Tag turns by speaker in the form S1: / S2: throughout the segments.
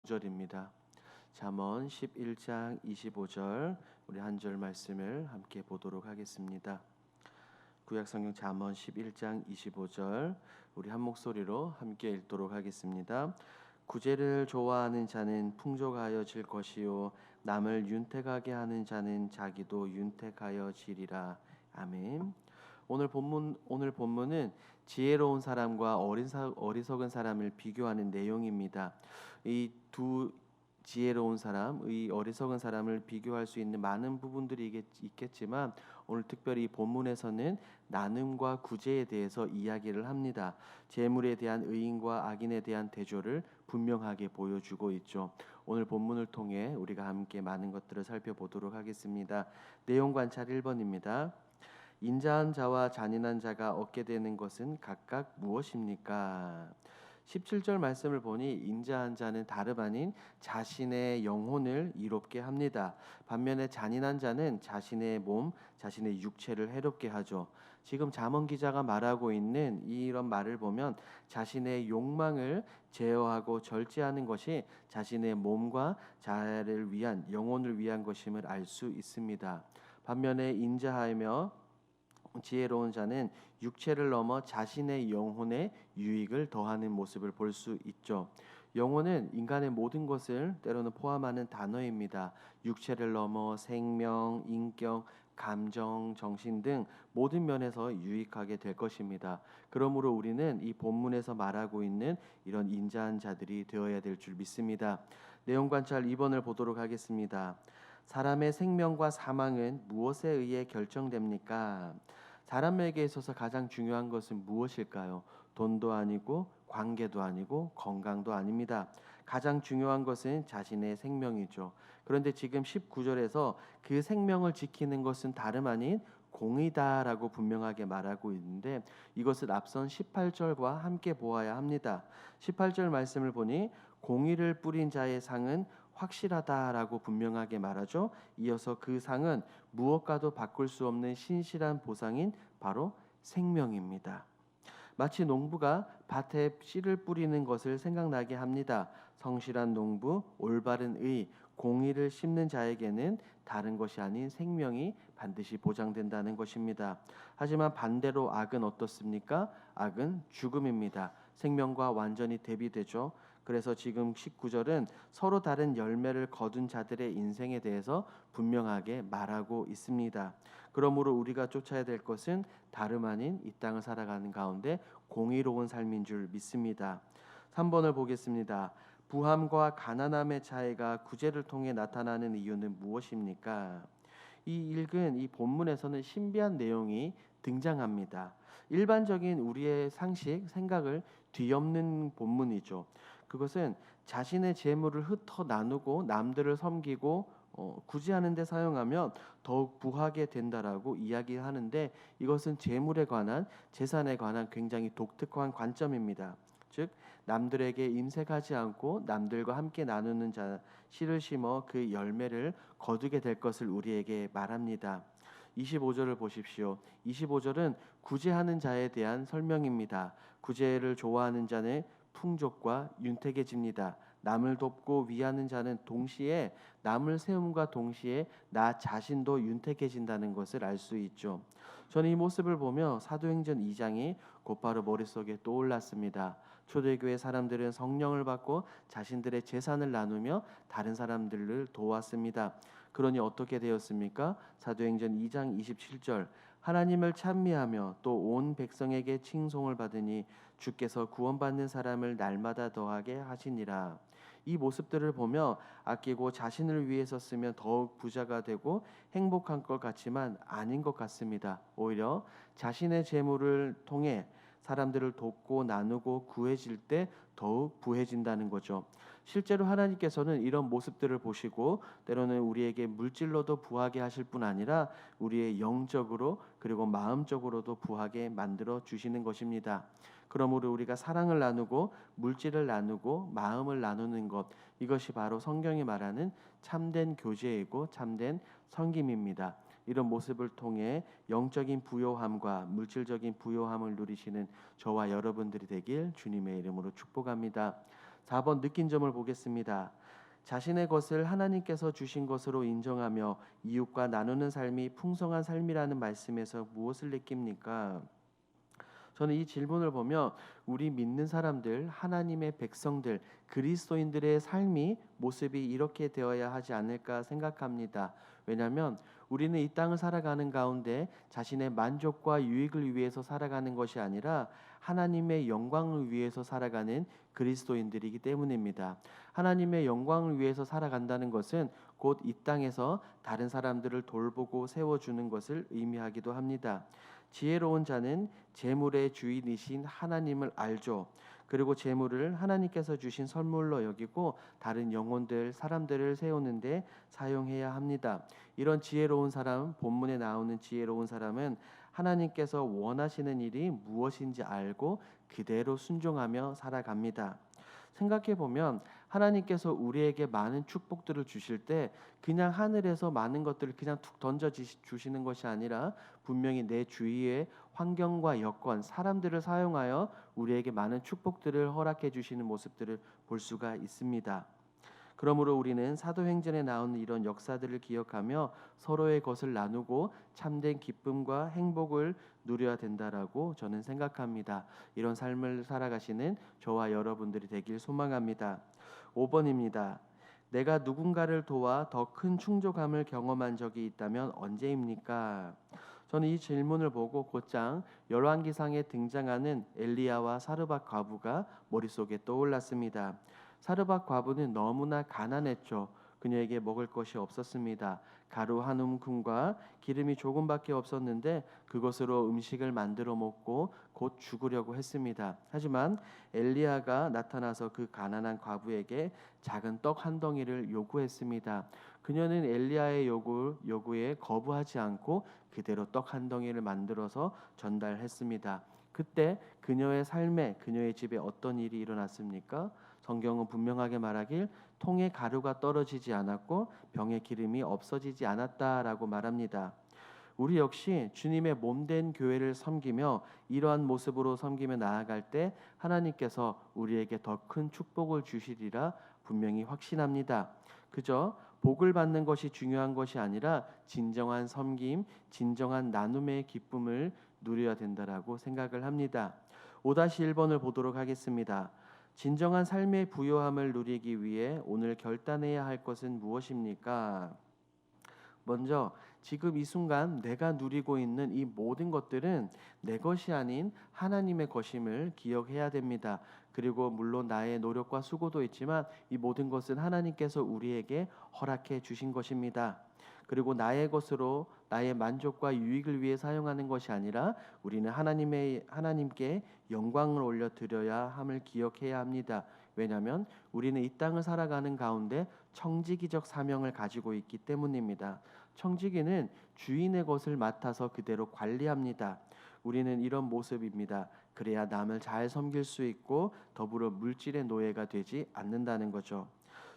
S1: 절입니다. 잠언 11장 25절 우리 한 절 말씀을 함께 보도록 하겠습니다. 구약성경 잠언 11장 25절 우리 한 목소리로 함께 읽도록 하겠습니다. 구제를 좋아하는 자는 풍족하여질 것이요 남을 윤택하게 하는 자는 자기도 윤택하여지리라. 아멘. 오늘 본문은 지혜로운 사람과 어리석은 사람을 비교하는 내용입니다. 이 두 지혜로운 사람, 이 어리석은 사람을 비교할 수 있는 많은 부분들이 있겠지만 오늘 특별히 본문에서는 나눔과 구제에 대해서 이야기를 합니다. 재물에 대한 의인과 악인에 대한 대조를 분명하게 보여주고 있죠. 오늘 본문을 통해 우리가 함께 많은 것들을 살펴보도록 하겠습니다. 내용 관찰 1번입니다. 인자한 자와 잔인한 자가 얻게 되는 것은 각각 무엇입니까? 17절 말씀을 보니 인자한 자는 다름 아닌 자신의 영혼을 이롭게 합니다. 반면에 잔인한 자는 자신의 몸, 자신의 육체를 해롭게 하죠. 지금 잠언 기자가 말하고 있는 이런 말을 보면 자신의 욕망을 제어하고 절제하는 것이 자신의 몸과 자아를 위한 영혼을 위한 것임을 알 수 있습니다. 반면에 인자하며 지혜로운 자는 육체를 넘어 자신의 영혼에 유익을 더하는 모습을 볼 수 있죠. 영혼은 인간의 모든 것을 때로는 포함하는 단어입니다. 육체를 넘어 생명, 인격, 감정, 정신 등 모든 면에서 유익하게 될 것입니다. 그러므로 우리는 이 본문에서 말하고 있는 이런 인자한 자들이 되어야 될 줄 믿습니다. 내용 관찰 2번을 보도록 하겠습니다. 사람의 생명과 사망은 무엇에 의해 결정됩니까? 사람에게 있어서 가장 중요한 것은 무엇일까요? 돈도 아니고 관계도 아니고 건강도 아닙니다. 가장 중요한 것은 자신의 생명이죠. 그런데 지금 19절에서 그 생명을 지키는 것은 다름 아닌 공의다라고 분명하게 말하고 있는데 이것을 앞선 18절과 함께 보아야 합니다. 18절 말씀을 보니 공의를 뿌린 자의 상은 확실하다라고 분명하게 말하죠. 이어서 그 상은 무엇과도 바꿀 수 없는 신실한 보상인 바로 생명입니다. 마치 농부가 밭에 씨를 뿌리는 것을 생각나게 합니다. 성실한 농부, 올바른 의, 공의를 심는 자에게는 다른 것이 아닌 생명이 반드시 보장된다는 것입니다. 하지만 반대로 악은 어떻습니까? 악은 죽음입니다. 생명과 완전히 대비되죠. 그래서 지금 19절은 서로 다른 열매를 거둔 자들의 인생에 대해서 분명하게 말하고 있습니다. 그러므로 우리가 쫓아야 될 것은 다름 아닌 이 땅을 살아가는 가운데 공의로운 삶인 줄 믿습니다. 3번을 보겠습니다. 부함과 가난함의 차이가 구제를 통해 나타나는 이유는 무엇입니까? 이 본문에서는 신비한 내용이 등장합니다. 일반적인 우리의 상식, 생각을 뒤엎는 본문이죠. 그것은 자신의 재물을 흩어 나누고 남들을 섬기고 구제하는 데 사용하면 더욱 부하게 된다라고 이야기하는데 이것은 재물에 관한 재산에 관한 굉장히 독특한 관점입니다. 즉 남들에게 임색하지 않고 남들과 함께 나누는 자 씨를 심어 그 열매를 거두게 될 것을 우리에게 말합니다. 25절을 보십시오. 25절은 구제하는 자에 대한 설명입니다. 구제를 좋아하는 자는 풍족과 윤택해집니다. 남을 돕고 위하는 자는 동시에 남을 세움과 동시에 나 자신도 윤택해진다는 것을 알 수 있죠. 저는 이 모습을 보며 사도행전 2장이 곧바로 머릿속에 떠올랐습니다. 초대교회 사람들은 성령을 받고 자신들의 재산을 나누며 다른 사람들을 도왔습니다. 그러니 어떻게 되었습니까? 사도행전 2장 27절 하나님을 찬미하며 또 온 백성에게 칭송을 받으니 주께서 구원받는 사람을 날마다 더하게 하시니라. 이 모습들을 보며 아끼고 자신을 위해서 쓰면 더욱 부자가 되고 행복한 것 같지만 아닌 것 같습니다. 오히려 자신의 재물을 통해 사람들을 돕고 나누고 구해질 때 더욱 부해진다는 거죠. 실제로 하나님께서는 이런 모습들을 보시고 때로는 우리에게 물질로도 부하게 하실 뿐 아니라 우리의 영적으로 그리고 마음적으로도 부하게 만들어 주시는 것입니다. 그러므로 우리가 사랑을 나누고 물질을 나누고 마음을 나누는 것 이것이 바로 성경이 말하는 참된 교제이고 참된 섬김입니다. 이런 모습을 통해 영적인 부요함과 물질적인 부요함을 누리시는 저와 여러분들이 되길 주님의 이름으로 축복합니다. 4번 느낀 점을 보겠습니다. 자신의 것을 하나님께서 주신 것으로 인정하며 이웃과 나누는 삶이 풍성한 삶이라는 말씀에서 무엇을 느낍니까? 저는 이 질문을 보며 우리 믿는 사람들, 하나님의 백성들, 그리스도인들의 삶이 모습이 이렇게 되어야 하지 않을까 생각합니다. 왜냐하면 우리는 이 땅을 살아가는 가운데 자신의 만족과 유익을 위해서 살아가는 것이 아니라 하나님의 영광을 위해서 살아가는 그리스도인들이기 때문입니다. 하나님의 영광을 위해서 살아간다는 것은 곧 이 땅에서 다른 사람들을 돌보고 세워주는 것을 의미하기도 합니다. 지혜로운 자는 재물의 주인이신 하나님을 알죠. 그리고 재물을 하나님께서 주신 선물로 여기고 다른 영혼들, 사람들을 세우는데 사용해야 합니다. 이런 지혜로운 사람, 본문에 나오는 지혜로운 사람은 하나님께서 원하시는 일이 무엇인지 알고 그대로 순종하며 살아갑니다. 생각해 보면 하나님께서 우리에게 많은 축복들을 주실 때 그냥 하늘에서 많은 것들을 그냥 툭 던져 주시는 것이 아니라 분명히 내 주위의 환경과 여건, 사람들을 사용하여 우리에게 많은 축복들을 허락해 주시는 모습들을 볼 수가 있습니다. 그러므로 우리는 사도행전에 나오는 이런 역사들을 기억하며 서로의 것을 나누고 참된 기쁨과 행복을 누려야 된다라고 저는 생각합니다. 이런 삶을 살아가시는 저와 여러분들이 되길 소망합니다. 5번입니다. 내가 누군가를 도와 더 큰 충족함을 경험한 적이 있다면 언제입니까? 저는 이 질문을 보고 곧장 열왕기상에 등장하는 엘리야와 사르밧 과부가 머릿속에 떠올랐습니다. 사르밧 과부는 너무나 가난했죠. 그녀에게 먹을 것이 없었습니다. 가루 한 움큼과 기름이 조금밖에 없었는데 그것으로 음식을 만들어 먹고 곧 죽으려고 했습니다. 하지만 엘리야가 나타나서 그 가난한 과부에게 작은 떡 한 덩이를 요구했습니다. 그녀는 엘리야의 요구에 거부하지 않고 그대로 떡 한 덩이를 만들어서 전달했습니다. 그때 그녀의 삶에, 그녀의 집에 어떤 일이 일어났습니까? 성경은 분명하게 말하길 통에 가루가 떨어지지 않았고 병에 기름이 없어지지 않았다라고 말합니다. 우리 역시 주님의 몸된 교회를 섬기며 이러한 모습으로 섬기며 나아갈 때 하나님께서 우리에게 더 큰 축복을 주시리라 분명히 확신합니다. 그저 복을 받는 것이 중요한 것이 아니라 진정한 섬김, 진정한 나눔의 기쁨을 누려야 된다라고 생각을 합니다. 5-1번을 보도록 하겠습니다. 진정한 삶의 부요함을 누리기 위해 오늘 결단해야 할 것은 무엇입니까? 먼저 지금 이 순간 내가 누리고 있는 이 모든 것들은 내 것이 아닌 하나님의 것임을 기억해야 됩니다. 그리고 물론 나의 노력과 수고도 있지만 이 모든 것은 하나님께서 우리에게 허락해 주신 것입니다. 그리고 나의 것으로 나의 만족과 유익을 위해 사용하는 것이 아니라 우리는 하나님께 영광을 올려 드려야 함을 기억해야 합니다. 왜냐하면 우리는 이 땅을 살아가는 가운데 청지기적 사명을 가지고 있기 때문입니다. 청지기는 주인의 것을 맡아서 그대로 관리합니다. 우리는 이런 모습입니다. 그래야 남을 잘 섬길 수 있고 더불어 물질의 노예가 되지 않는다는 거죠.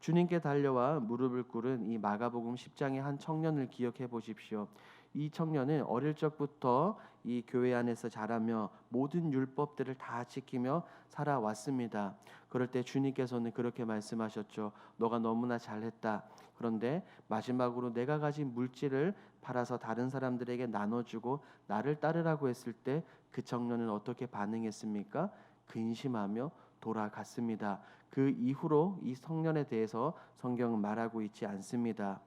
S1: 주님께 달려와 무릎을 꿇은 이 마가복음 10장의 한 청년을 기억해 보십시오. 이 청년은 어릴 적부터 이 교회 안에서 자라며 모든 율법들을 다 지키며 살아왔습니다. 그럴 때 주님께서는 그렇게 말씀하셨죠. 너가 너무나 잘했다. 그런데 마지막으로 내가 가진 물질을 팔아서 다른 사람들에게 나눠주고 나를 따르라고 했을 때 그 청년은 어떻게 반응했습니까? 근심하며 돌아갔습니다. 그 이후로 이 청년에 대해서 성경은 말하고 있지 않습니다.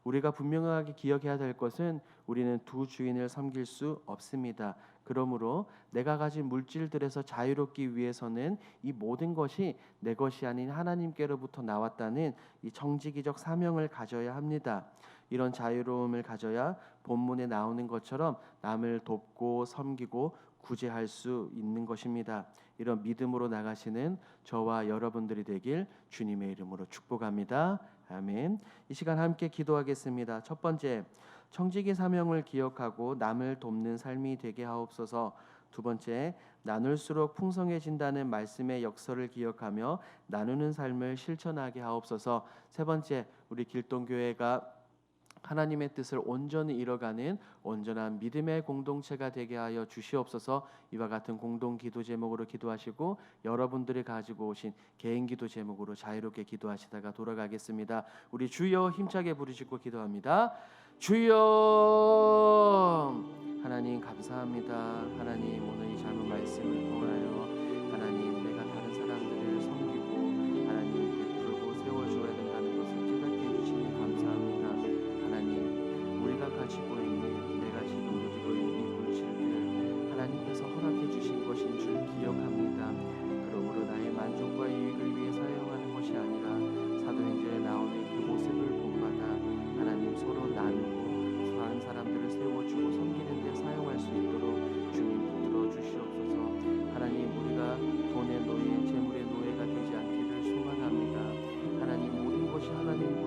S1: 우리가 분명하게 기억해야 될 것은 우리는 두 주인을 섬길 수 없습니다. 그러므로 내가 가진 물질들에서 자유롭기 위해서는 이 모든 것이 내 것이 아닌 하나님께로부터 나왔다는 이 청지기적 사명을 가져야 합니다. 이런 자유로움을 가져야 본문에 나오는 것처럼 남을 돕고 섬기고 구제할 수 있는 것입니다. 이런 믿음으로 나가시는 저와 여러분들이 되길 주님의 이름으로 축복합니다. 아멘. 이 시간 함께 기도하겠습니다. 첫 번째, 청지기 사명을 기억하고 남을 돕는 삶이 되게 하옵소서. 두 번째, 나눌수록 풍성해진다는 말씀의 역설을 기억하며 나누는 삶을 실천하게 하옵소서. 세 번째, 우리 길동교회가 하나님의 뜻을 온전히 이뤄가는 온전한 믿음의 공동체가 되게 하여 주시옵소서. 이와 같은 공동 기도 제목으로 기도하시고 여러분들이 가지고 오신 개인 기도 제목으로 자유롭게 기도하시다가 돌아가겠습니다. 우리 주여 힘차게 부르시고 기도합니다. 주여. 하나님 감사합니다. 하나님 오늘 이 짧은 말씀을 통하여 하나님 내가 다른 사람들을 섬기고 하나님 베풀고 세워줘야 된다는 것을 깨닫게 해주시니 감사합니다. 하나님 우리가 가지고 있는 내가 지금 누리고 있는 이 물질들 하나님께서 허락해 주신 것인 줄 기억합니다. 그러므로 나의 만족과 이익을 위해 사용하는 것이 아니라 사도행전에 나오는 그 모습을 본받아 하나님 서로 나누고 다른 사람들을 세워주고 섬기는 데 사용할 수 있도록 주님 붙들어 주시옵소서. 하나님 우리가 돈의 노예, 재물의 노예가 되지 않기를 소망합니다. 하나님 모든 것이 하나님